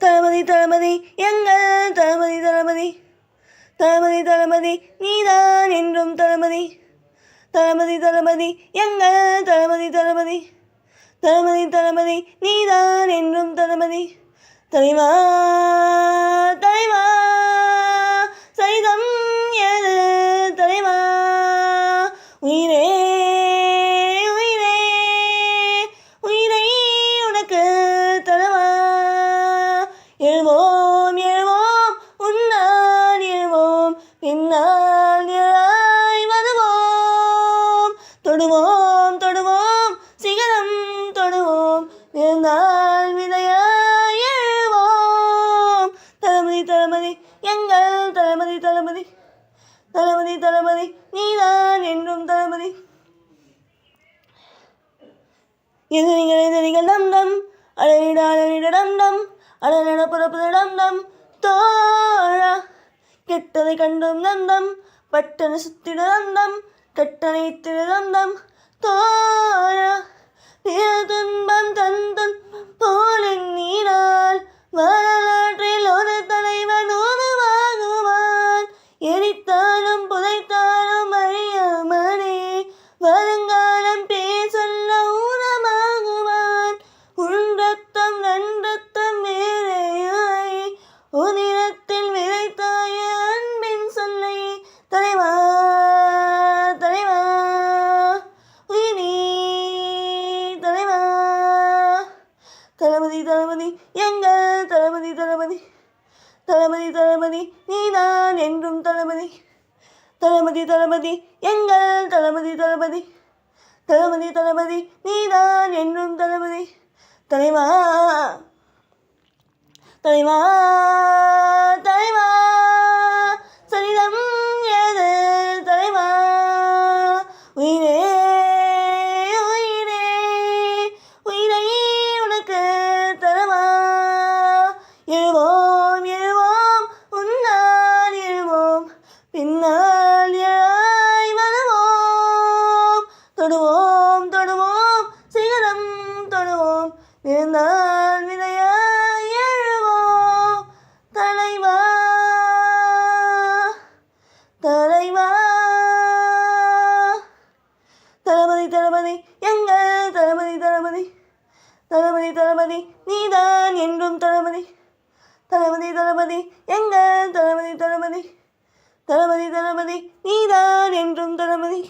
தளபதி தளபதி எங்கள் தளபதி தளபதி தளபதி தளபதி நீதான் என்றும் தளபதி தளபதி தளபதி எங்கள் தளபதி தளபதி தளபதி தளபதி நீதான் என்றும் தளபதி தலைவா தலைவா சரிதம் எது தலைவா உயிரே உயிரே உயிரை உனக்கு தரவா எழுவோம் எழுவோம் உன்னால் எழுவோம் பின்னால் எழாய் வருவோம் தொடுவோம் தொடுவோம் சிகரம் தொடுவோம் விழுந்தால் விதையாய் எழுவோம் தளபதி தளபதி எங்கள் தளபதி தளபதி தளபதி தளபதி நீதான் என்றும் தளபதி எதிரிகள் டம் டம் அழகிட டம் டம் அழகிட புறப்புத டம் டம் தோழா கெட்டதை கண்டும் நந்தம் பட்டனை சுத்திட நந்தம் கட்டணை திருதந்தம் தோழா துன்பம் தந்தன் போல நீரால் வரலாற்றில் ஒரு தலைவன் உருவாகுவான் எரித்தாலும் புதைத்தாலும் அழியாமலே வருங்காலம் பேசொல்ல ஊனமாகுவான் உன் ரத்தம் நன்றத்தம் வேறையாய் உதிரத்தில் விதைத்தாய அன்பின் சொல்லை தலைவா தலைவா உயிரே தலைவா தளபதி தளபதி எங்கள் தளபதி தளபதி தளபதி தளபதி நீதான் என்றும் தளபதி தளபதி தளபதி எங்கள் தளபதி தளபதி தளபதி தளபதி நீதான் என்றும் தளபதி தலைவா தலைவா தலைவா சரிதம் ஏது தலைவா உயிரே உயிரே உயிரை உனக்கு தரவா எழுவோம் எழுவோம் உன்னால் எழுவோம் பின்னால் எழாய் வருவோம் தொடுவோம் தொடுவோம் சிகரம் தொடுவோம் விழுந்தால் விதையாய் எழுவோம் தலைவா தலைவா தளபதி தளபதி எங்கள் தளபதி தளபதி தளபதி தளபதி நீதான் என்றும் தளபதி தளபதி தளபதி எங்கள் தளபதி தளபதி தளபதி தளபதி நீதான் என்றும் தளபதி